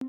Hey,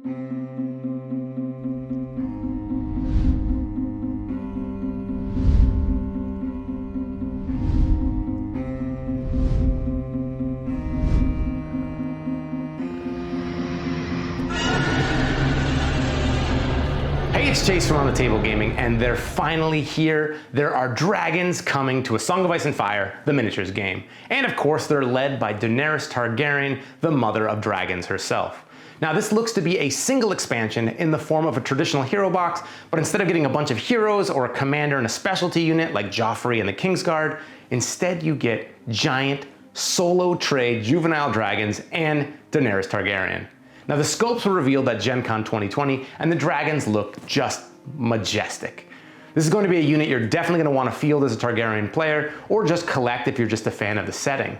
it's Chase from On the Table Gaming, and they're finally here. There are dragons coming to A Song of Ice and Fire, the miniatures game. And of course, they're led by Danerys Targaryen, the mother of dragons herself. Now, this looks to be a single expansion in the form of a traditional hero box, but instead of getting a bunch of heroes or a commander and a specialty unit like Joffrey and the Kingsguard, instead you get giant solo tray juvenile dragons and Daenerys Targaryen. Now, the sculpts were revealed at GenCon 2020, and the dragons look just majestic. This is going to be a unit you're definitely going to want to field as a Targaryen player, or just collect if you're just a fan of the setting.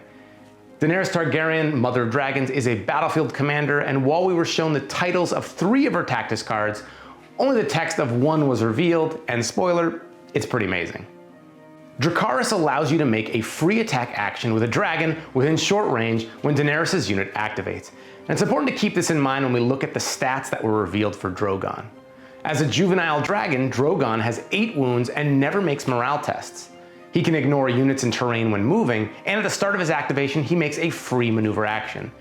Daenerys Targaryen, Mother of Dragons, is a battlefield commander, and while we were shown the titles of 3 of her tactics cards, only the text of 1 was revealed, and spoiler, it's pretty amazing. Dracarys allows you to make a free attack action with a dragon within short range when Daenerys' unit activates. And it's important to keep this in mind when we look at the stats that were revealed for Drogon. As a juvenile dragon, Drogon has 8 wounds and never makes morale tests. He can ignore units and terrain when moving, and at the start of his activation, he makes a free maneuver action.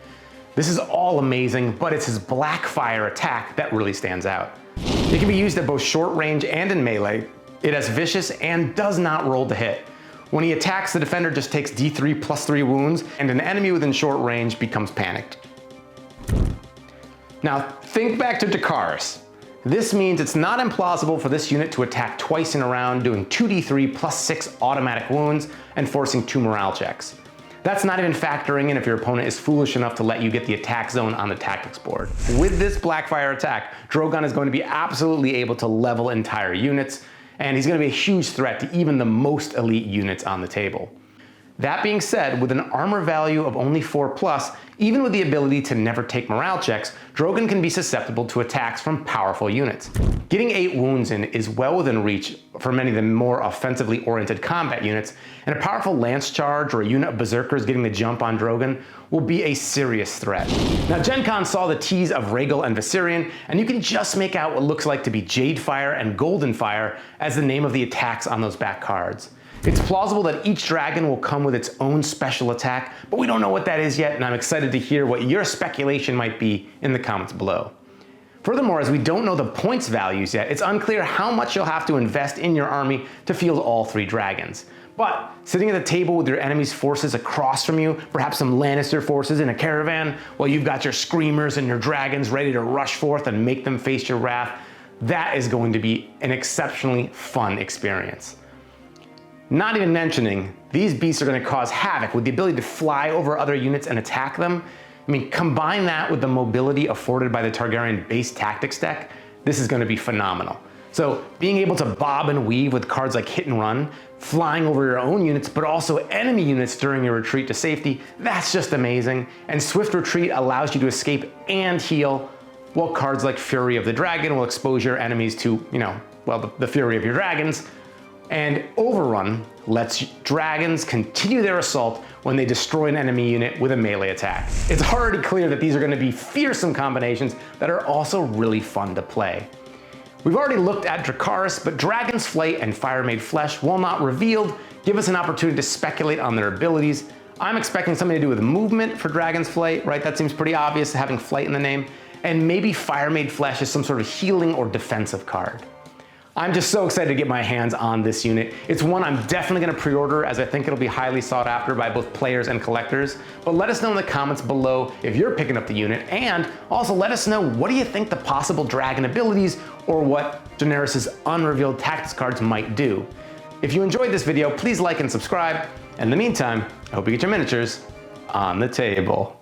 This is all amazing, but it's his black fire attack that really stands out. It can be used at both short range and in melee. It has vicious and does not roll to hit. When he attacks, the defender just takes D3 plus 3 wounds, and an enemy within short range becomes panicked. Now, think back to Dracarys. This means it's not implausible for this unit to attack twice in a round, doing 2d3 plus 6 automatic wounds and forcing 2 morale checks. That's not even factoring in if your opponent is foolish enough to let you get the attack zone on the tactics board. With this Blackfire attack, Drogon is going to be absolutely able to level entire units, and he's going to be a huge threat to even the most elite units on the table. That being said, with an armor value of only 4+, even with the ability to never take morale checks, Drogon can be susceptible to attacks from powerful units. Getting 8 wounds in is well within reach for many of the more offensively oriented combat units, and a powerful lance charge or a unit of berserkers getting the jump on Drogon will be a serious threat. Now, GenCon saw the tease of Rhaegal and Viserion, and you can just make out what looks like to be Jade Fire and Golden Fire as the name of the attacks on those back cards. It's plausible that each dragon will come with its own special attack, but we don't know what that is yet, and I'm excited to hear what your speculation might be in the comments below. Furthermore, as we don't know the points values yet, it's unclear how much you'll have to invest in your army to field all 3 dragons. But sitting at the table with your enemy's forces across from you, perhaps some Lannister forces in a caravan, while you've got your screamers and your dragons ready to rush forth and make them face your wrath, that is going to be an exceptionally fun experience. Not even mentioning, these beasts are going to cause havoc with the ability to fly over other units and attack them. I mean, combine that with the mobility afforded by the Targaryen base tactics deck, this is going to be phenomenal. So being able to bob and weave with cards like Hit and Run, flying over your own units, but also enemy units during your retreat to safety, that's just amazing. And Swift Retreat allows you to escape and heal, while cards like Fury of the Dragon will expose your enemies to, the fury of your dragons. And Overrun lets dragons continue their assault when they destroy an enemy unit with a melee attack. It's already clear that these are going to be fearsome combinations that are also really fun to play. We've already looked at Dracarys, but Dragon's Flight and Fire Made Flesh, while not revealed, give us an opportunity to speculate on their abilities. I'm expecting something to do with movement for Dragon's Flight, right? That seems pretty obvious, having flight in the name. And maybe Fire Made Flesh is some sort of healing or defensive card. I'm just so excited to get my hands on this unit. It's one I'm definitely going to pre-order, as I think it'll be highly sought after by both players and collectors. But let us know in the comments below if you're picking up the unit, and also let us know, what do you think the possible dragon abilities or what Daenerys' unrevealed tactics cards might do. If you enjoyed this video, please like and subscribe. In the meantime, I hope you get your miniatures on the table.